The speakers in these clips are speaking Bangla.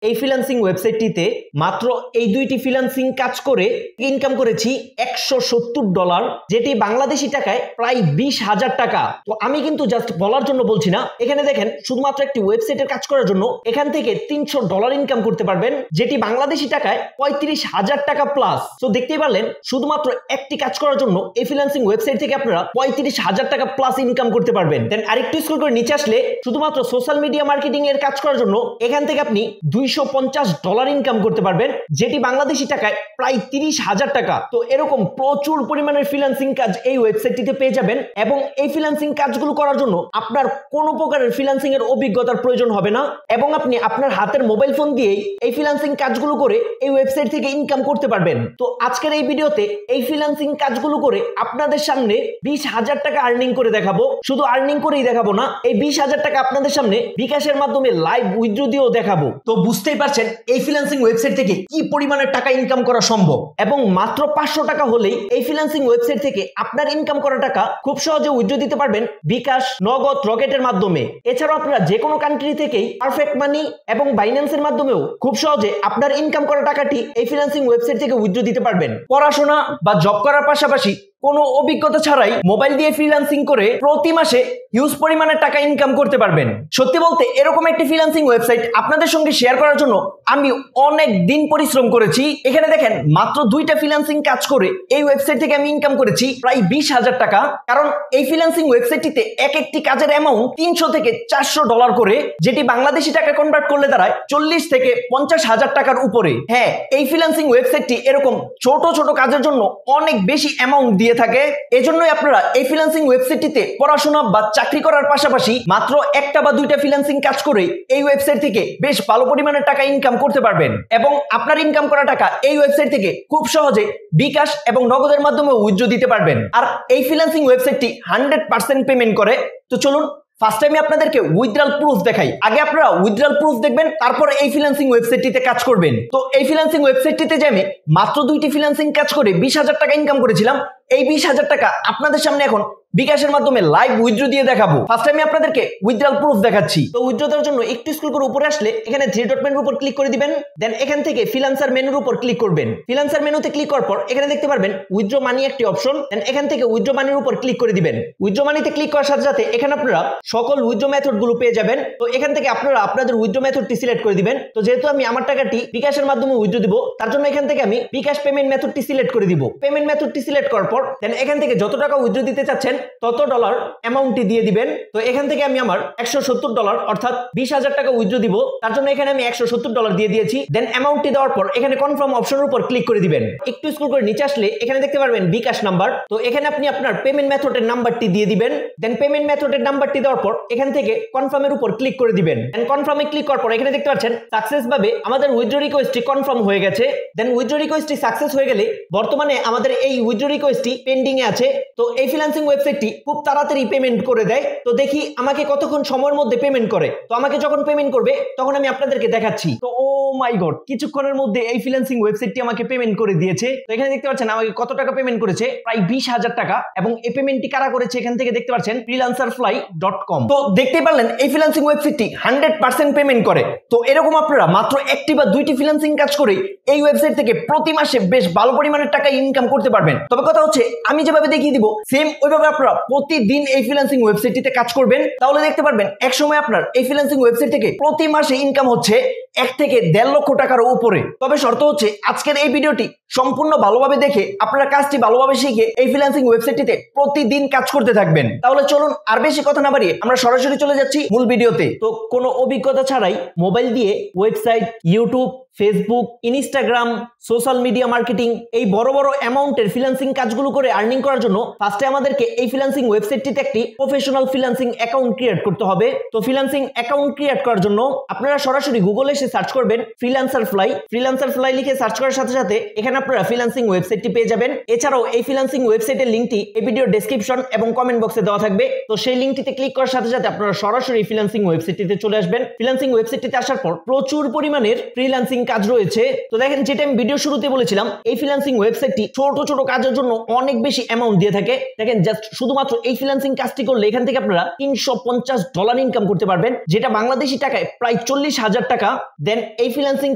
এই ফ্রিল্যান্সিং ওয়েবসাইটটিতে মাত্র এই দুইটি ফ্রিল্যান্সিং কাজ করে ইনকাম করেছি $170, যেটি বাংলাদেশি টাকায় প্রায় 20,000 টাকা। তো আমি কিন্তু জাস্ট বলার জন্য বলছি না, এখানে দেখেন শুধুমাত্র একটি ওয়েবসাইটের কাজ করার জন্য এখান থেকে $300 ইনকাম করতে পারবেন, যেটি বাংলাদেশি টাকায় 35,000 টাকা প্লাস। তো দেখতেই পারলেন শুধুমাত্র একটি কাজ করার জন্য এই ফ্রিল্যান্সিং ওয়েবসাইট থেকে আপনারা 35,000 টাকা প্লাস ইনকাম করতে পারবেন। দেন আরেকটু স্ক্রল করে নিচে আসলে শুধুমাত্র সোশ্যাল মিডিয়া মার্কেটিং এর কাজ করার জন্য এখান থেকে আপনি $250 ইনকাম করতে পারবেন, যেটি বাংলাদেশি টাকায় প্রায় 30,000 টাকা। তো এরকম প্রচুর পরিমাণের ফ্রিল্যান্সিং কাজ এই ওয়েবসাইটটিতে পেয়ে যাবেন, এবং এই ফ্রিল্যান্সিং কাজগুলো করার জন্য আপনার কোনো প্রকারের ফ্রিল্যান্সিং এর অভিজ্ঞতার প্রয়োজন হবে না, এবং আপনি আপনার হাতের মোবাইল ফোন দিয়েই এই ফ্রিল্যান্সিং কাজগুলো করে এই ওয়েবসাইট থেকে ইনকাম করতে পারবেন। তো আজকের এই ভিডিওতে এই ফ্রিল্যান্সিং কাজগুলো করে আপনাদের সামনে 20,000 টাকা আর্নিং করে দেখাবো। শুধু আর্নিং করেই দেখাবো না, এই 20,000 টাকা আপনাদের সামনে বিকাশের মাধ্যমে লাইভ উইথড্র দিয়েও দেখাবো। তো বুঝতেই পারছেন এই ফ্রিল্যান্সিং ওয়েবসাইট থেকে কি পরিমাণের টাকা ইনকাম করা সম্ভব, এবং মাত্র 500 টাকা হলেই এই ফ্রিল্যান্সিং ওয়েবসাইট থেকে আপনার ইনকাম করা টাকা খুব সহজে উইথড্র দিতে পারবেন বিকাশ, নগদ, রকেটের মাধ্যমে। এছাড়াও আপনারা যে কোনো কান্ট্রি থেকেই পারফেক্ট মানি এবং বাইন্যান্সের মাধ্যমেও খুব সহজে আপনার ইনকাম করা টাকাটি এই ফ্রিল্যান্সিং ওয়েবসাইট থেকে উইথড্র দিতে পারবেন। পড়াশোনা বা জব করার পাশাপাশি কোনো অভিজ্ঞতা ছাড়াই মোবাইল দিয়ে ফ্রিল্যান্সিং করে প্রতি মাসে হিউজ পরিমাণের টাকা ইনকাম করতে পারবেন। সত্যি বলতে এরকম একটি ফ্রিল্যান্সিং ওয়েবসাইট আপনাদের সঙ্গে শেয়ার করার জন্য আমি অনেক দিন পরিশ্রম করেছি। এখানে দেখেন মাত্র 2টা ফ্রিল্যান্সিং কাজ করে এই ওয়েবসাইট থেকে আমি ইনকাম করেছি প্রায় 20,000 টাকা। কারণ এই ফ্রিল্যান্সিং ওয়েবসাইটটিতে এক একটি কাজের অ্যামাউন্ট $300 থেকে $400 করে, যেটি বাংলাদেশি টাকা কনভার্ট করলে দাঁড়ায় 40 থেকে 50,000 টাকার উপরে। হ্যাঁ, এই ফ্রিল্যান্সিং ওয়েবসাইটটি এরকম ছোট ছোট কাজের জন্য অনেক বেশি অ্যামাউন্ট দিয়ে থাকে। এজন্যই আপনারা এই ফ্রিল্যান্সিং ওয়েবসাইটটিতে পড়াশোনা বা চাকরি করার পাশাপাশি মাত্র 1টা বা 2টা ফ্রিল্যান্সিং কাজ করে এই ওয়েবসাইট থেকে বেশ ভালো পরিমাণের টাকা ইনকাম করতে পারবেন, এবং আপনার ইনকাম করা টাকা এই ওয়েবসাইট থেকে খুব সহজে বিকাশ এবং নগদের মাধ্যমে উইথড্র দিতে পারবেন। আর এই ফ্রিল্যান্সিং ওয়েবসাইটটি 100% পেমেন্ট করে। তো চলুন ফার্স্ট টাইমে আপনাদেরকে উইথড্রল প্রুফ দেখাই। আগে আপনারা উইথড্রল প্রুফ দেখবেন, তারপর এই ফ্রিল্যান্সিং ওয়েবসাইটটিতে কাজ করবেন। তো এই ফ্রিল্যান্সিং ওয়েবসাইটটিতে যে আমি মাত্র 2টি ফ্রিল্যান্সিং কাজ করে 20,000 টাকা ইনকাম করেছিলাম, এই 20,000 টাকা আপনাদের সামনে এখন বিকাশের মাধ্যমে লাইভ উইথড্র দিয়ে দেখাবো। ফার্স্ট টাইমে আপনাদেরকে উইথড্রল প্রুফ দেখাচ্ছি। তো উইথড্র দেওয়ার জন্য একটু স্ক্রল করে উপরে আসলে এখানে থ্রি ডট মেনুর উপর ক্লিক করে দিবেন। দেন এখান থেকে ফ্রিল্যান্সার মেনুর উপর ক্লিক করবেন। ফ্রিল্যান্সার মেনুতে ক্লিক করার পর এখানে দেখতে পারবেন উইথড্র মানি একটি অপশন। দেন এখান থেকে উইথড্র মানির উপর ক্লিক করে দিবেন। উইথড্র মানিতে ক্লিক করার সাথে সাথে এখানে আপনারা সকল উইথড্র মেথড গুলো পেয়ে যাবেন। তো এখান থেকে আপনারা আপনাদের উইথড্র মেথডটি সিলেক্ট করে দিবেন। তো যেহেতু আমি আমার টাকাটি বিকাশের মাধ্যমে উইথড্র দিব, তার জন্য এখান থেকে আমি বিকাশ পেমেন্ট মেথডটি সিলেক্ট করে দিব। পেমেন্ট মেথডটি সিলেক্ট করার পর দেন এখান থেকে যত টাকা উইথড্র দিতে চাচ্ছেন তত ডলার অ্যামাউন্টটি দিয়ে দিবেন। তো এখান থেকে আমি আমার $170 অর্থাৎ 20,000 টাকা উইথড্র দিব, তার জন্য এখানে আমি $170 দিয়ে দিয়েছি। দেন অ্যামাউন্টটি দেওয়ার পর এখানে কনফার্ম অপশনের উপর ক্লিক করে দিবেন। একটু স্ক্রল করে নিচে আসলে এখানে দেখতে পারবেন বিকাশ নাম্বার। তো এখানে আপনি আপনার পেমেন্ট মেথডের নাম্বারটি দিয়ে দিবেন। দেন পেমেন্ট মেথডের নাম্বারটি দেওয়ার পর এখান থেকে কনফার্মের উপর ক্লিক করে দিবেন। দেন কনফার্মে ক্লিক করার পর এখানে দেখতে পাচ্ছেন সাকসেস ভাবে আমাদের উইথড্র রিকোয়েস্টটি কনফার্ম হয়ে গেছে। দেন উইথড্র রিকোয়েস্টটি সাকসেস হয়ে গেলে বর্তমানে আমাদের এই উইথড্র রিকোয়েস্টটি পেন্ডিং এ আছে। তো এই ফ্রিল্যান্সিং ওয়েবসাইটটি খুব তাড়াতাড়ি পেমেন্ট করে দেয়। তো দেখি আমাকে কতক্ষণ সময়ের মধ্যে পেমেন্ট করে। তো আমাকে যখন পেমেন্ট করবে তখন আমি আপনাদেরকে দেখাচ্ছি। তো ও মাই গড, কিছুক্ষণের মধ্যে এই ফ্রিল্যান্সিং ওয়েবসাইটটি আমাকে পেমেন্ট করে দিয়েছে। তো এখানে দেখতে পাচ্ছেন আমাকে কত টাকা পেমেন্ট করেছে, প্রায় 20,000 টাকা। এবং এই পেমেন্টটি কারা করেছে এখান থেকে দেখতে পাচ্ছেন freelancerfly.com। তো দেখতে পারলেন এই ফ্রিল্যান্সিং ওয়েবসাইটটি 100% পেমেন্ট করে। তো এরকম আপনারা মাত্র 1টি বা 2টি ফ্রিল্যান্সিং কাজ করে এই ওয়েবসাইট থেকে প্রতি মাসে বেশ ভালো পরিমাণের টাকা ইনকাম করতে পারবেন। তবে কথা হচ্ছে আমি যেভাবে দেখিয়ে দিব সেম ওইভাবে আপনারা প্রতিদিন এই ফ্রিল্যান্সিং ওয়েবসাইটটিতে কাজ করবেন, তাহলে দেখতে পারবেন এক সময় আপনার এই ফ্রিল্যান্সিং ওয়েবসাইট থেকে প্রতি মাসে ইনকাম হচ্ছে 1 থেকে 1.5 লক্ষ টাকার উপরে। তবে শর্ত হচ্ছে আজকের এই ভিডিওটি সম্পূর্ণ ভালোভাবে দেখে আপনারা কাজটি ভালোভাবে শিখে এই ফ্রিল্যান্সিং ওয়েবসাইটটিতে প্রতিদিন কাজ করতে থাকবেন। তাহলে চলুন আর বেশি কথা না বাড়িয়ে আমরা সরাসরি চলে যাচ্ছি মূল ভিডিওতে। তো কোনো অভিজ্ঞতা ছাড়াই মোবাইল দিয়ে website, YouTube, Facebook, Instagram, social media marketing এই বড় বড় অ্যামাউন্টের ফ্রিল্যান্সিং কাজগুলো করে আর্নিং করার জন্য ফার্স্টে আমাদেরকে এই ফ্রিল্যান্সিং ওয়েবসাইটটিতে একটি প্রফেশনাল ফ্রিল্যান্সিং অ্যাকাউন্ট ক্রিয়েট করতে হবে। তো ফ্রিল্যান্সিং অ্যাকাউন্ট ক্রিয়েট করার জন্য আপনারা সরাসরি গুগলে এসে সার্চ করবেন ফ্রিল্যান্সার ফ্লাই। ফ্রিল্যান্সার ফ্লাই লিখে সার্চ করার সাথে সাথে এখানে আপনারা ফ্রিল্যান্সিং ওয়েবসাইটটি পেয়ে যাবেন। এছাড়াও এই ফ্রিল্যান্সিং ওয়েবসাইটের লিংকটি এই ভিডিও ডেসক্রিপশন এবং কমেন্ট বক্সে দেওয়া থাকবে। তো সেই লিংকটিতে ক্লিক করার সাথে সাথে আপনারা সরাসরি ফ্রিল্যান্সিং ওয়েবসাইটটিতে চলে আসবেন। ফ্রিল্যান্সিং ওয়েবসাইটটিতে আসার পর প্রচুর পরিমাণের ফ্রিল্যান্সিং কাজ রয়েছে। তো দেখেন যেটা আমি ভিডিও শুরুতে বলেছিলাম এই ফ্রিল্যান্সিং ওয়েবসাইটটি ছোট ছোট কাজের জন্য অনেক বেশি অ্যামাউন্ট দিয়ে থাকে। দেখেন জাস্ট শুধুমাত্র এই ফ্রিল্যান্সিং কাজটি করলে এখান থেকে আপনারা $350 ইনকাম করতে পারবেন, যেটা বাংলাদেশি টাকায় প্রায় 40,000 টাকা। দেন এই ফ্রিল্যান্সিং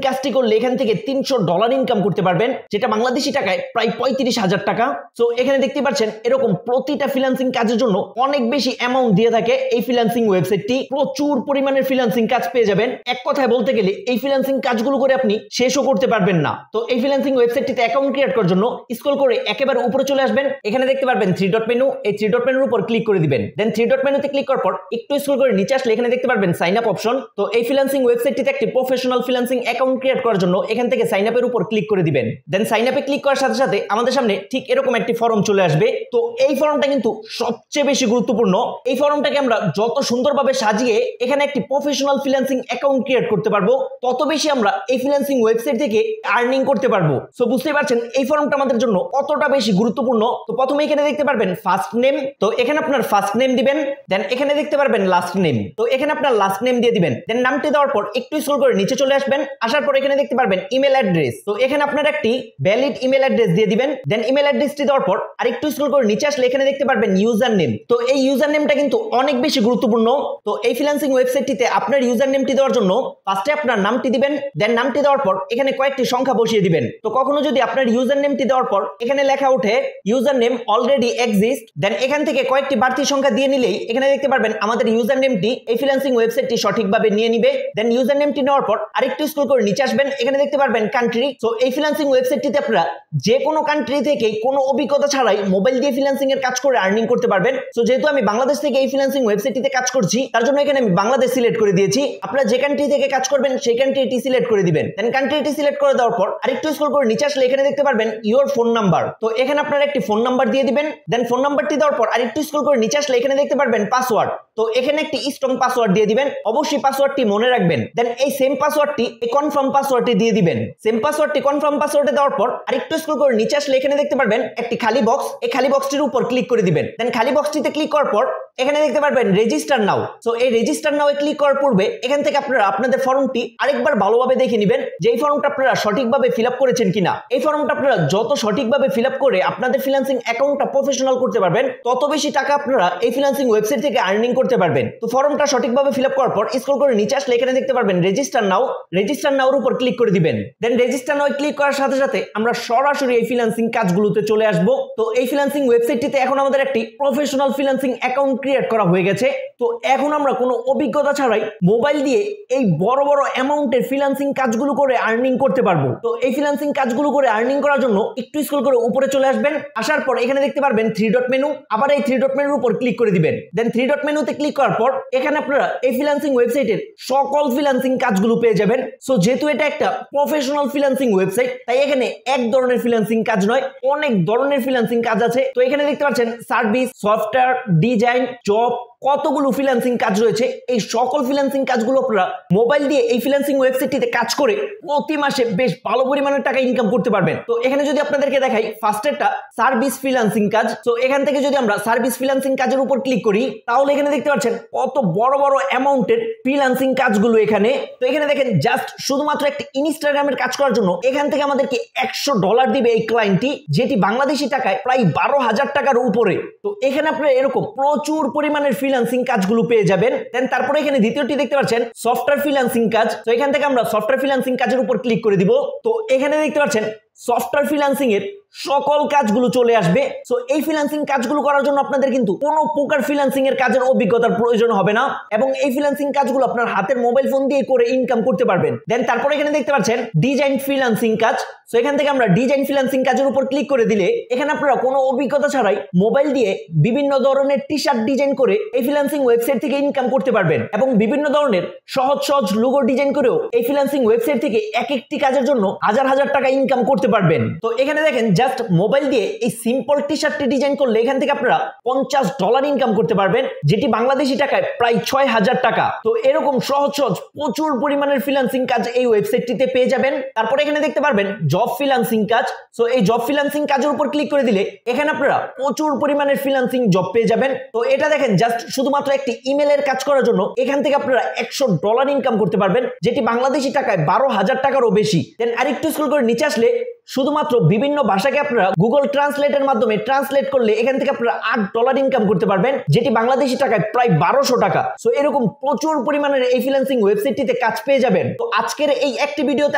কাজটি করলে এখান থেকে $300 ইনকাম করতে পারবেন, যেটা বাংলাদেশি টাকায় প্রায় 35,000 টাকা। তো এখানে দেখতে পাচ্ছেন এরকম প্রতিটা ফ্রিল্যান্সিং কাজের জন্য অনেক বেশি অ্যামাউন্ট দিয়ে থাকে এই ফ্রিল্যান্সিং ওয়েবসাইটটি। প্রচুর পরিমাণের ফ্রিল্যান্সিং কাজ পেয়ে যাবেন। এক কথায় বলতে গেলে এই ফ্রিল্যান্সিং কাজগুলো করে আপনি শেষও করতে পারবেন না। তো এই ফ্রিল্যান্সিং ওয়েবসাইটটিতে অ্যাকাউন্ট ক্রিয়েট করার জন্য স্ক্রল করে একেবারে উপরে চলে আসবেন। এখানে দেখতে পারবেন 3 ডট মেনু, এই 3 ডট মেনুর উপর ক্লিক করে দিবেন। দেন 3 ডট মেনুতে ক্লিক করার পর একটু স্ক্রল করে নিচে আসলে এখানে দেখতে পারবেন সাইন আপ অপশন। তো এই ফ্রিল্যান্সিং ওয়েবসাইটটিতে একটি প্রফেশনাল ফ্রিল্যান্সিং অ্যাকাউন্ট ক্রিয়েট করার জন্য এখান থেকে সাইন আপের উপর ক্লিক করে দিবেন। দেন সাইন আপে ক্লিক করার সাথে সাথে আমাদের সামনে ঠিক এরকম একটি ফর্ম চলে আসবে। তো এই ফর্মটা কিন্তু সবচেয়ে বেশি গুরুত্বপূর্ণ। এই ফর্মটাকে আমরা যত সুন্দরভাবে সাজিয়ে এখানে একটি প্রফেশনাল ফ্রিল্যান্সিং অ্যাকাউন্ট ক্রিয়েট করতে পারবো, তত বেশি আমরা এই ফ্রিল্যান্সিং ওয়েবসাইট থেকে আর্নিং করতে পারবো। সো বুঝতেই পারছেন এই ফর্মটা আমাদের জন্য কতটা বেশি গুরুত্বপূর্ণ। তো প্রথমে এখানে দেখতে পারবেন ফার্স্ট নেম, তো এখানে আপনার ফার্স্ট নেম দিবেন। দেন এখানে দেখতে পারবেন লাস্ট নেম, তো এখানে আপনার লাস্ট নেম দিয়ে দিবেন। দেন নামটি দেওয়ার পর একটু স্ক্রল করে নিচে চলে আসবেন। আসার পর এখানে দেখতে পারবেন ইমেল অ্যাড্রেস, তো এখানে আপনার একটি ভ্যালিড ইমেল অ্যাড্রেস দিয়ে দিবেন। দেন ইমেল অ্যাড্রেসটি দেওয়ার পর আরেকটু স্ক্রল করে নিচে আসলে এখানে দেখতে পারবেন ইউজার নেম, তো এই ইউজার নেমটা কিন্তু অনেক বেশি গুরুত্বপূর্ণ। তো এই ফ্রিল্যান্সিং ওয়েবসাইটটিতে আপনার ইউজার নেমটি দেওয়ার জন্য ফার্স্টে আপনার নামটি দিবেন। দেন নামটি দেওয়ার পর এখানে কয়েকটি সংখ্যা বসিয়ে দিবেন। তো কখনো যদি আপনার ইউজার নেমটি দেওয়ার পর এখানে লেখা ওঠে ইউজার নেম অলরেডি এক্সিস্ট, দেন এখান থেকে কয়েকটি বাড়তি সংখ্যা দিয়ে নিলেই এখানে দেখতে পারবেন আমাদের ইউজার নেমটি এই ফ্রিল্যান্সিং ওয়েবসাইটটি সঠিকভাবে নিয়ে নিবে। দেন ইউজার নেমটি নেওয়ার পর আরেকটু স্ক্রল করে নিচে আসবেন। এখানে দেখতে পারবেন কান্ট্রি, তো এই ফ্রিল্যান্সিং ওয়েবসাইটটিতে আপনারা যে কোনো কান্ট্রি থেকে কোনো অভিজ্ঞতা ছাড়াই মোবাইল দিয়ে ফ্রিল্যান্সিং এর কাজ করে আর্নিং করতে পারবেন। সো যেহেতু আমি বাংলাদেশ থেকে এই ফ্রিল্যান্সিং ওয়েবসাইটটিতে কাজ করছি, তার জন্য এখানে আমি বাংলাদেশ সিলেক্ট করে দিয়েছি। আপনারা যে কান্ট্রি থেকে কাজ করবেন সেই কান্ট্রিটি সিলেক্ট করে দিবেন। দেন কান্ট্রিটি সিলেক্ট করে দেওয়ার পর আরেকটু স্ক্রল করে নিচে আসলে এখানে দেখতে পারবেন ইওর ফোন নাম্বার, তো এখানে আপনারা একটি ফোন নাম্বার দিয়ে দিবেন। দেন ফোন নাম্বারটি দেওয়ার পর আরেকটু স্ক্রল করে নিচে আসলে এখানে দেখতে পারবেন পাসওয়ার্ড, তো এখানে একটি স্ট্রং পাসওয়ার্ড দিয়ে দিবেন। অবশ্যই পাসওয়ার্ডটি মনে রাখবেন। দেন এই সেম পাসওয়ার্ডটি এই কনফার্ম পাসওয়ার্ডটি দিয়ে দিবেন। সেম পাসওয়ার্ডটি কনফার্ম পাসওয়ার্ডে দেওয়ার পর আরেকটু স্ক্রল করে নিচে আসলে এখানে দেখতে পারবেন একটি খালি বক্স, এই খালি বক্সটির উপর ক্লিক করে দিবেন। দেন খালি বক্সটিতে ক্লিক করার পর এখানে দেখতে পারবেন রেজিস্টার নাও, সো এই রেজিস্টার নাও এ ক্লিক করার পূর্বে এখান থেকে আপনারা আপনাদের ফর্মটি আরেকবার ভালোভাবে দেখে নেবেন যে এই ফর্মটা আপনারা সঠিকভাবে ফিল আপ করেছেন কিনা। এই ফর্মটা আপনারা যত সঠিকভাবে ফিল আপ করে আপনাদের ফ্রিল্যান্সিং অ্যাকাউন্টটা প্রফেশনাল করতে পারবেন, তত বেশি টাকা আপনারা এই ফ্রিল্যান্সিং ওয়েবসাইট থেকে আর্নিং করতে পারবেন। তো ফর্মটা সঠিকভাবে ফিল আপ করার পর স্ক্রল করে নিচে আসলে এখানে দেখতে পারবেন রেজিস্টার নাও, রেজিস্টার নাওর উপর ক্লিক করে দিবেন। দেন রেজিস্টার নাও ক্লিক করার সাথে সাথে আমরা সরাসরি এই ফ্রিল্যান্সিং কাজগুলোতে চলে আসব। তো এই ফ্রিল্যান্সিং ওয়েবসাইটটিতে এখন আমাদের একটি প্রফেশনাল ফ্রিল্যান্সিং অ্যাকাউন্ট ক্রিয়েট করা হয়ে গেছে। তো এখন আমরা কোনো অভিজ্ঞতা ছাড়াই মোবাইল দিয়ে এই বড় বড় অ্যামাউন্টের ফ্রিল্যান্সিং কাজগুলো করে আর্নিং করতে পারবো। তো এই ফ্রিল্যান্সিং কাজগুলো করে আর্নিং করার জন্য একটু স্ক্রল করে উপরে চলে আসবেন। আসার পর এখানে দেখতে পারবেন 3 ডট মেনু, আবার এই 3 ডট মেনুর উপর ক্লিক করে দিবেন। দেন 3 ডট মেনুতে ক্লিক করার পর এখানে আপনারা এই ফ্রিল্যান্সিং ওয়েবসাইটের সকল ফ্রিল্যান্সিং কাজগুলো পেয়ে যাবেন। সো যেহেতু এটা একটা প্রফেশনাল ফ্রিল্যান্সিং ওয়েবসাইট, তাই এখানে এক ধরনের ফ্রিল্যান্সিং কাজ নয়, অনেক ধরনের ফ্রিল্যান্সিং কাজ আছে। তো এখানে দেখতে পাচ্ছেন সার্ভিস, সফটওয়্যার, ডিজাইন, জব, কতগুলো ফ্রিল্যান্সিং কাজ রয়েছে। এই সকল ফ্রিল্যান্সিং কাজগুলো আপনারা মোবাইল দিয়ে এই ফ্রিল্যান্সিং ওয়েবসাইটটিতে কাজ করে প্রতি মাসে বেশ ভালো পরিমাণের টাকা ইনকাম করতে পারবেন। তো এখানে যদি আপনাদেরকে দেখাই ফার্স্টেরটা সার্ভিস ফ্রিল্যান্সিং কাজ, তো এখান থেকে যদি আমরা সার্ভিস ফ্রিল্যান্সিং কাজের উপর ক্লিক করি তাহলে এখানে দেখতে পাচ্ছেন কত বড় বড় অ্যামাউন্টের ফ্রিল্যান্সিং কাজগুলো এখানে। তো এখানে দেখেন জাস্ট শুধুমাত্র একটি ইনস্টাগ্রামের কাজ করার জন্য এখান থেকে আমাদেরকে $100 দিবে এই ক্লায়েন্টটি, যেটি বাংলাদেশি টাকায় প্রায় 12,000 টাকার উপরে। তো এখানে আপনারা এরকম প্রচুর পরিমাণের ফ্রিল্যান্সিং কাজগুলো পেয়ে যাবেন। দেন তারপরে এখানে দ্বিতীয়টি দেখতে পাচ্ছেন সফটওয়্যার ফ্রিল্যান্সিং কাজ, তো এখান থেকে আমরা সফটওয়্যার ফ্রিল্যান্সিং কাজের উপর ক্লিক করে দিব। তো এখানে দেখতে পাচ্ছেন সফটওয়্যার ফ্রিল্যান্সিং এর সকল কাজগুলো চলে আসবে। সো এই ফ্রিল্যান্সিং কাজগুলো করার জন্য আপনাদের কিন্তু কোনো প্রকার ফ্রিল্যান্সিং এর কাজের অভিজ্ঞতার প্রয়োজন হবে না, এবং এই ফ্রিল্যান্সিং কাজগুলো আপনার হাতের মোবাইল ফোন দিয়ে করে ইনকাম করতে পারবেন। দেন তারপরে এখানে দেখতে পাচ্ছেন ডিজাইন ফ্রিল্যান্সিং কাজ, সো এখান থেকে আমরা ডিজাইন ফ্রিল্যান্সিং কাজের উপর ক্লিক করে দিলে এখানে আপনারা কোনো অভিজ্ঞতা ছাড়াই মোবাইল দিয়ে বিভিন্ন ধরনের টি শার্ট ডিজাইন করে এই ফ্রিল্যান্সিং ওয়েবসাইট থেকে ইনকাম করতে পারবেন, এবং বিভিন্ন ধরনের সহজ সহজ লোগো ডিজাইন করেও এই ফ্রিল্যান্সিং ওয়েবসাইট থেকে এক একটি কাজের জন্য হাজার হাজার টাকা ইনকাম করতে পারবেন। তো এখানে দেখেন জাস্ট মোবাইল দিয়ে এই সিম্পল টি শার্টটি ডিজাইন করলে এখান থেকে আপনারা $50 ইনকাম করতে পারবেন, যেটি বাংলাদেশি টাকায় প্রায় 6,000 টাকা। তো এরকম সহজ সহজ প্রচুর পরিমাণের ফ্রিল্যান্সিং কাজ এই ওয়েবসাইটটিতে পেয়ে যাবেন। তারপরে এখানে দেখতে পারবেন জব ফ্রিল্যান্সিং কাজ, সো এই জব ফ্রিল্যান্সিং কাজের উপর ক্লিক করে দিলে এখানে আপনারা প্রচুর পরিমাণের ফ্রিল্যান্সিং জব পেয়ে যাবেন। তো এটা দেখেন জাস্ট শুধুমাত্র একটি ইমেলের কাজ করার জন্য এখান থেকে আপনারা $100 ইনকাম করতে পারবেন, যেটি বাংলাদেশি টাকায় 12,000 টাকারও বেশি। দেন আরেকটু স্ক্রল করে নিচে আসলে শুধুমাত্র বিভিন্ন ভাষাকে আপনারা গুগল ট্রান্সলেটের মাধ্যমে ট্রান্সলেট করলে এখান থেকে আপনারা $8 ইনকাম করতে পারবেন, যেটি বাংলাদেশি টাকায় প্রায় 1200 টাকা। সো এরকম প্রচুর পরিমাণের এই ফ্রিল্যান্সিং ওয়েবসাইটটিতে কাজ পেয়ে যাবেন। তো আজকের এই একটি ভিডিওতে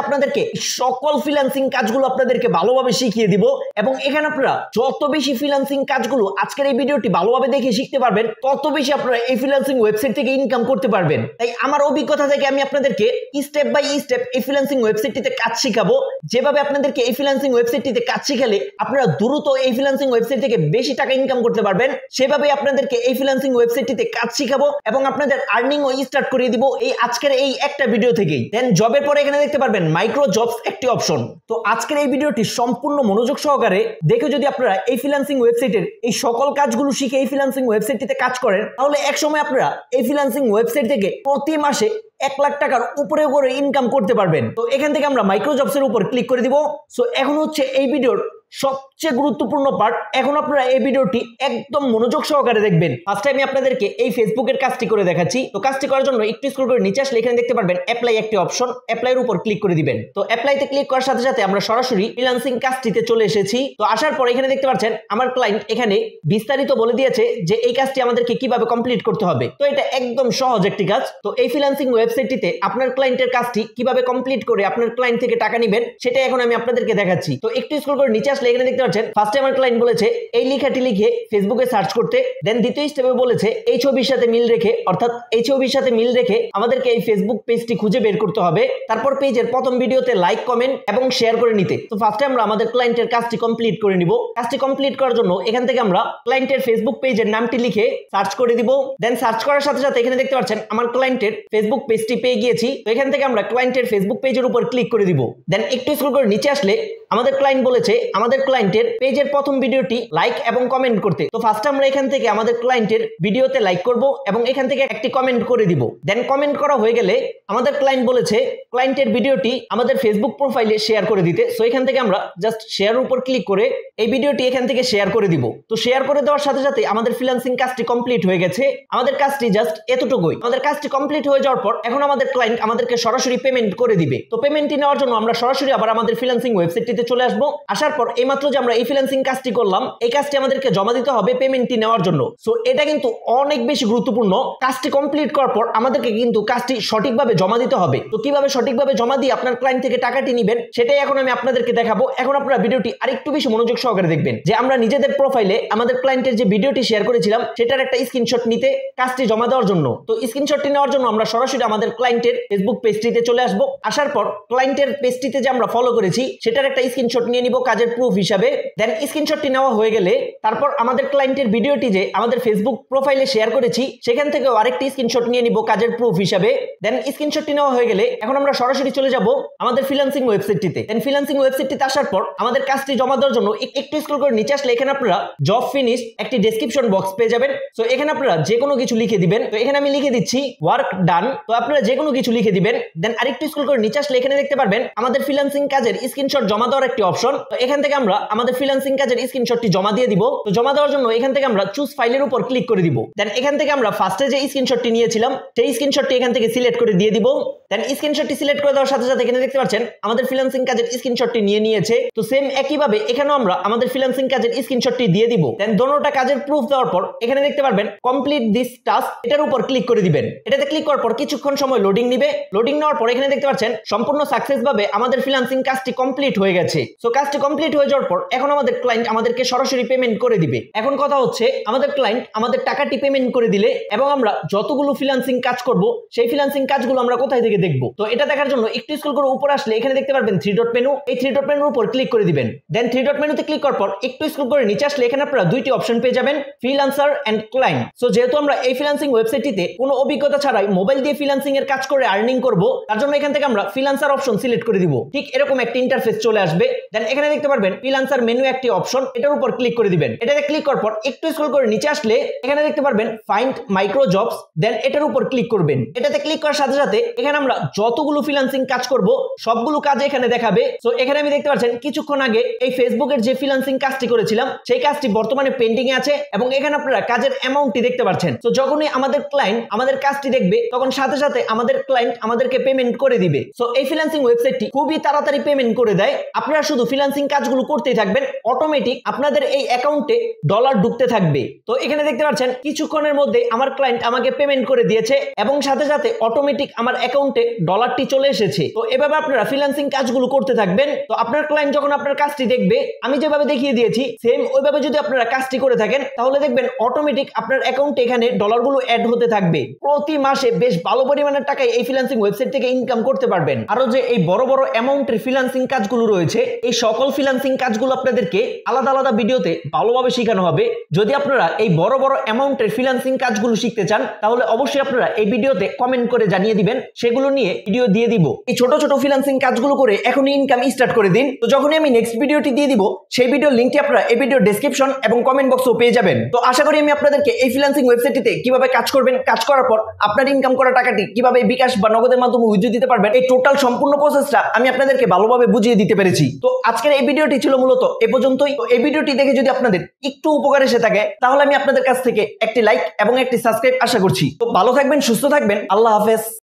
আপনাদেরকে সকল ফ্রিল্যান্সিং কাজগুলো আপনাদেরকে ভালোভাবে শিখিয়ে দিব, এবং এখানে আপনারা যত বেশি ফ্রিল্যান্সিং কাজগুলো আজকের এই ভিডিওটি ভালোভাবে দেখে শিখতে পারবেন, তত বেশি আপনারা এই ফ্রিল্যান্সিং ওয়েবসাইট থেকে ইনকাম করতে পারবেন। তাই আমার অভিজ্ঞতা থেকে আমি আপনাদেরকে স্টেপ বাই স্টেপ এই ফ্রিল্যান্সিং ওয়েবসাইটটিতে কাজ শিখাবো। যেভাবে আপনাদেরকে এই ফ্রিল্যান্সিং ওয়েবসাইটটিতে কাজ শিখালে আপনারা দ্রুত এই ফ্রিল্যান্সিং ওয়েবসাইট থেকে বেশি টাকা ইনকাম করতে পারবেন, সেভাবে আপনাদেরকে এই ফ্রিল্যান্সিং ওয়েবসাইটটিতে কাজ শিখাবো এবং আপনাদের আর্নিং ও স্টার্ট করিয়ে দিব এই আজকের এই একটা ভিডিও থেকেই। দেন জবের পরে এখানে দেখতে পারবেন মাইক্রো জবস একটি অপশন। তো আজকের এই ভিডিওটি সম্পূর্ণ মনোযোগ সহকারে দেখে যদি আপনারা এই ফ্রিল্যান্সিং ওয়েবসাইটের এই সকল কাজগুলো শিখে এই ফ্রিল্যান্সিং ওয়েবসাইটটিতে কাজ করেন, তাহলে একসময় আপনারা এই ফ্রিল্যান্সিং ওয়েবসাইট থেকে প্রতি মাসে 1 লাখ টাকার উপরে করে ইনকাম করতে পারবেন। তো এখান থেকে আমরা মাইক্রো জবসের উপর ক্লিক করে দিব। সো এখন হচ্ছে এই ভিডিওর সবচেয়ে গুরুত্বপূর্ণ পার্ট। এখন আপনারা এই ভিডিওটি একদম মনোযোগ সহকারে দেখবেন। ফার্স্ট আমি আপনাদেরকে এই ফেসবুকের কাজটি করে দেখাচ্ছি। তো কাজটি করার জন্য একটু স্ক্রল করে নিচে আসলে এখানে দেখতে পারবেন অ্যাপ্লাই একটি অপশন, অ্যাপ্লাইয়ের উপর ক্লিক করে দিবেন। তো অ্যাপ্লাইতে ক্লিক করার সাথে সাথে আমরা সরাসরি ফ্রিল্যান্সিং কাজটিতে চলে এসেছি। তো আসার পর এখানে দেখতে পাচ্ছেন আমার ক্লায়েন্ট এখানে বিস্তারিত বলে দিয়েছে যে এই কাজটি আমাদেরকে কিভাবে কমপ্লিট করতে হবে। তো এটা একদম সহজ একটি কাজ। তো এই ফ্রিল্যান্সিং ওয়েবসাইটটিতে আপনার ক্লায়েন্টের কাজটি কিভাবে কমপ্লিট করে আপনার ক্লায়েন্ট থেকে টাকা নেবেন সেটা এখন আমি আপনাদেরকে দেখাচ্ছি। তো একটু স্ক্রল করে নিচে আসলে এখানে দেখতে পাচ্ছেন ফার্স্টে আমার ক্লায়েন্ট বলেছে এই লেখাটি লিখে ফেসবুকে সার্চ করতে। দেন দ্বিতীয় স্টেপে বলেছে এই ছবির সাথে মিল রেখে, অর্থাৎ এই ছবির সাথে মিল রেখে আমাদেরকে এই ফেসবুক পেজটি খুঁজে বের করতে হবে। তারপর পেজের প্রথম ভিডিওতে লাইক, কমেন্ট এবং শেয়ার করে নিতে। তো ফার্স্টে আমরা আমাদের ক্লায়েন্টের কাজটি কমপ্লিট করে নিব। কাজটি কমপ্লিট করার জন্য এখান থেকে আমরা ক্লায়েন্টের ফেসবুক পেজের নামটি লিখে সার্চ করে দিব। দেন সার্চ করার সাথে সাথে এখানে দেখতে পাচ্ছেন আমার ক্লায়েন্টের ফেসবুক পেজটি পেয়ে গিয়েছি। তো এখান থেকে আমরা ক্লায়েন্টের ফেসবুক পেজের উপর ক্লিক করে দিব। দেন একটু স্ক্রল করে নিচে আসলে আমাদের ক্লায়েন্ট বলেছে আমাদের ক্লায়েন্টের পেজের প্রথম ভিডিওটি লাইক এবং কমেন্ট করতে। তো ফার্স্ট আমরা এখান থেকে আমাদের ক্লায়েন্টের ভিডিওতে লাইক করব এবং এখান থেকে একটি কমেন্ট করে দিব। দেন কমেন্ট করা হয়ে গেলে আমাদের ক্লায়েন্ট বলেছে ক্লায়েন্টের ভিডিওটি আমাদের ফেসবুক প্রোফাইলে শেয়ার করে দিতে। সো এখান থেকে আমরা জাস্ট শেয়ারের উপর ক্লিক করে এই ভিডিওটি এখান থেকে শেয়ার করে দিব। তো শেয়ার করে দেওয়ার সাথে সাথে আমাদের ফ্রিল্যান্সিং কাজটি কমপ্লিট হয়ে গেছে। আমাদের কাজটি জাস্ট এতটুকুই। আমাদের কাজটি কমপ্লিট হয়ে যাওয়ার পর এখন আমাদের ক্লায়েন্ট আমাদেরকে সরাসরি পেমেন্ট করে দিবে। তো পেমেন্টটি নেওয়ার জন্য আমরা সরাসরি আবার আমাদের ফ্রিল্যান্সিং ওয়েবসাইটটিতে চলে আসবো। আসার পর এইমাত্র যে আমরা এই ফ্রিল্যান্সিং কাজটি করলাম, এই কাজটি আমাদেরকে জমা দিতে হবে পেমেন্টটি নেওয়ার জন্য। সো এটা কিন্তু অনেক বেশি গুরুত্বপূর্ণ। কাজটি কমপ্লিট করার পর আমাদেরকে কিন্তু কাজটি সঠিকভাবে জমা দিতে হবে। তো কিভাবে সঠিকভাবে জমা দিয়ে আপনার ক্লায়েন্ট থেকে টাকাটি নেবেন সেটাই এখন আমি আপনাদেরকে দেখাবো। এখন আপনারা ভিডিওটি আরেকটু বেশি মনোযোগ সহকারে দেখবেন। যে আমরা নিজেদের প্রোফাইলে আমাদের ক্লায়েন্টের যে ভিডিওটি শেয়ার করেছিলাম সেটার একটা স্ক্রিনশট নিতে কাজটি জমা দেওয়ার জন্য। তো স্ক্রিনশটটি নেওয়ার জন্য আমরা সরাসরি আমাদের ক্লায়েন্টের ফেসবুক পেজটিতে চলে আসবো। আসার পর ক্লায়েন্টের পেজটিতে যে আমরা ফলো করেছি সেটার একটা স্ক্রিনশট নিয়ে নিব কাজের প্রুফ হিসাবে। দেন স্ক্রিনশটটি নেওয়া হয়ে গেলে তারপর আমাদের ক্লায়েন্টের ভিডিওটি যে আমাদের ফেসবুক প্রোফাইলে শেয়ার করেছি সেখান থেকে আরেকটি স্ক্রিনশট নিয়ে নিব কাজের প্রুফ হিসাবে। দেন স্ক্রিনশটটি নেওয়া হয়ে গেলে এখন আমরা সরাসরি চলে যাব আমাদের ফ্রিল্যান্সিং ওয়েবসাইটটিতে। দেন ফ্রিল্যান্সিং ওয়েবসাইটটিতে আসার পর আমাদের কাজটি জমা দেওয়ার জন্য একটু স্ক্রল করে নিচে আসলে এখানে আপনারা জব ফিনিশ একটি ডেসক্রিপশন বক্স পেয়ে যাবেন। সো এখানে আপনারা যে কোনো কিছু লিখে দিবেন। তো এখানে আমি লিখে দিচ্ছি ওয়ার্ক ডান। তো আপনারা যে কোনো কিছু লিখে দিবেন। দেন আরেকটু স্ক্রল করে নিচে আসলে এখানে দেখতে পারবেন আমাদের ফ্রিল্যান্সিং কাজের স্ক্রিনশট জমা দেওয়ার একটি অপশন। তো এখান থেকে আমরা আমাদের ফ্রিল্যান্সিং কাজের স্ক্রিনশটটি জমা দিয়ে দিব। তো জমা দেওয়ার জন্য এখান থেকে আমরা চুজ ফাইলের উপর ক্লিক করে দিব। দেন এখান থেকে আমরা ফার্স্টে যে স্ক্রিনশটটি নিয়েছিলাম সেই স্ক্রিনশটটি এখান থেকে সিলেক্ট করে দিয়ে দিব। দেন স্ক্রিনশটটি সিলেক্ট করে দেওয়ার সাথে সাথে এখানে দেখতে পাচ্ছেন আমাদের ফ্রিল্যান্সিং কাজের স্ক্রিনশটটি নিয়ে নিয়েছে। তো সেম একইভাবে এখানেও আমরা আমাদের ফ্রিল্যান্সিং কাজের স্ক্রিনশটটি দিয়ে দিব। দেন দোনোটা কাজের প্রুফ দেওয়ার পর এখানে দেখতে পারবেন কমপ্লিট দিস টাস্ক, এটার উপর ক্লিক করে দিবেন। এটাতে ক্লিক করার পর কিছুক্ষণ সময় লোডিং নিবে। লোডিং নেওয়ার পর এখানে দেখতে পাচ্ছেন সম্পূর্ণ সাকসেস ভাবে আমাদের ফ্রিল্যান্সিং কাজটি কমপ্লিট হয়ে গেছে। সো কাজটি কমপ্লিট হয়ে যাওয়ার পর এখন আমাদের ক্লায়েন্ট আমাদেরকে সরাসরি পেমেন্ট করে দিবে। এখন কথা হচ্ছে আমাদের ক্লায়েন্ট আমাদের টাকাটি পেমেন্ট করে দিলে এবং আমরা যতগুলো ফ্রিল্যান্সিং কাজ করব সেই ফ্রিল্যান্সিং কাজগুলো আমরা কোথায় থেকে দেখব। তো এটা দেখার জন্য একটু স্ক্রল করে উপরে আসলে এখানে দেখতে পারবেন 3 ডট মেনু। এই 3 ডট মেনুর উপর ক্লিক করে দিবেন। দেন 3 ডট মেনুতে ক্লিক করার পর একটু স্ক্রল করে নিচে আসলে এখানে আপনারা দুইটি অপশন পেয়ে যাবেন, ফ্রিল্যান্সার এন্ড ক্লায়েন্ট। সো যেহেতু আমরা এই ফ্রিল্যান্সিং ওয়েবসাইটটিতে কোনো অভিজ্ঞতা ছাড়াই মোবাইল দিয়ে ফ্রিল্যান্সিং এর কাজ করে আর্নিং করব, তার জন্য এখান থেকে আমরা ফ্রিল্যান্সার অপশন সিলেক্ট করে দিব। ঠিক এরকম একটা ইন্টারফেস চলে আসবে। দেন এখানে দেখতে পারবেন পারবেন ফ্রিল্যান্সার মেনু একটি অপশন, এটার উপর ক্লিক করে দিবেন। এটাতে ক্লিক করার পর একটু স্ক্রল করে নিচে আসলে এখানে দেখতে পারবেন ফাইন্ড মাইক্রো জবস, দেন এটার উপর ক্লিক করবেন। এটাতে ক্লিক করার সাথে সাথে এখানে আমরা যতগুলো ফ্রিল্যান্সিং কাজ করব সবগুলো কাজ এখানে দেখাবে। সো এখানে আমি দেখতে পাচ্ছেন কিছুক্ষণ আগে এই ফেসবুকের যে ফ্রিল্যান্সিং কাজটি করেছিলাম সেই কাজটি বর্তমানে পেন্ডিং এ আছে এবং এখানে আপনারা কাজের অ্যামাউন্টটি দেখতে পাচ্ছেন। তো যখনই আমাদের ক্লায়েন্ট আমাদের কাজটি দেখবে তখন সাথে সাথে আমাদের ক্লায়েন্ট আমাদেরকে পেমেন্ট করে দিবে। সো এই ফ্রিল্যান্সিং ওয়েবসাইটটি খুবই তাড়াতাড়ি পেমেন্ট করে দেয়। আপনারা শুধু ফ্রিল্যান্সিং কাজগুলো করতেই থাকবেন, অটোমেটিক আপনাদের এই অ্যাকাউন্টে ডলার ঢুকতে থাকবে। তো এখানে দেখতে পাচ্ছেন কিছুক্ষণের মধ্যে আমার ক্লায়েন্ট আমাকে পেমেন্ট করে দিয়েছে এবং সাথে সাথে অটোমেটিক আমার অ্যাকাউন্টে ডলারটি চলে এসেছে। তো এভাবে আপনারা ফ্রিল্যান্সিং কাজগুলো করতে থাকবেন। তো আপনার ক্লায়েন্ট যখন আপনার কাজটি দেখবে আমি যেভাবে দেখিয়ে দিয়েছি সেম ওইভাবে যদি আপনারা কাজটি করে থাকেন তাহলে দেখবেন অটোমেটিক আপনার অ্যাকাউন্টে এখানে ডলারগুলো অ্যাড হতে থাকবে। প্রতি মাসে বেশ ভালো পরিমাণের টাকায় এই ফ্রিল্যান্সিং ওয়েবসাইট থেকে ইনকাম করতে পারবেন। আরো যে এই বড় বড় অ্যামাউন্টের ফ্রিল্যান্সিং কাজগুলো রয়েছে এই সকল ফ্রিল্যান্সিং কাজগুলো আপনাদেরকে আলাদা আলাদা ভিডিওতে ভালোভাবে শেখানো হবে। যদি আপনারা এই বড় বড় অ্যামাউন্টের ফ্রিল্যান্সিং কাজগুলো শিখতে চান তাহলে অবশ্যই আপনারা এই ভিডিওতে কমেন্ট করে জানিয়ে দিবেন, সেগুলো নিয়ে ভিডিও দিয়ে দিব। এই ছোট ছোট ফ্রিল্যান্সিং কাজগুলো করে এখনই ইনকাম স্টার্ট করে দিন। তো যখনই আমি নেক্সট ভিডিওটি দিয়ে দিব সেই ভিডিওর লিংকটি আপনারা এই ভিডিওর ডেসক্রিপশন এবং কমেন্ট বক্সেও পেয়ে যাবেন। তো আশা করি আমি আপনাদেরকে এই ফ্রিল্যান্সিং ওয়েবসাইটটিতে কিভাবে কাজ করবেন, কাজ করার পর আপনার ইনকাম করা টাকাটি কিভাবে বিকাশ বা নগদের মাধ্যমে উইথড্র দিতে পারবেন এই টোটাল সম্পূর্ণ প্রসেসটা আমি আপনাদেরকে ভালোভাবে বুঝিয়ে দিতে পেরেছি। তো আজকের এই ভিডিওটি ছিল মূলত এ পর্যন্তই। তো এই ভিডিওটি দেখে যদি আপনাদের একটু উপকার এসে থাকে তাহলে আমি আপনাদের কাছ থেকে একটি লাইক এবং একটি সাবস্ক্রাইব আশা করছি। তো ভালো থাকবেন, সুস্থ থাকবেন, আল্লাহ হাফেজ।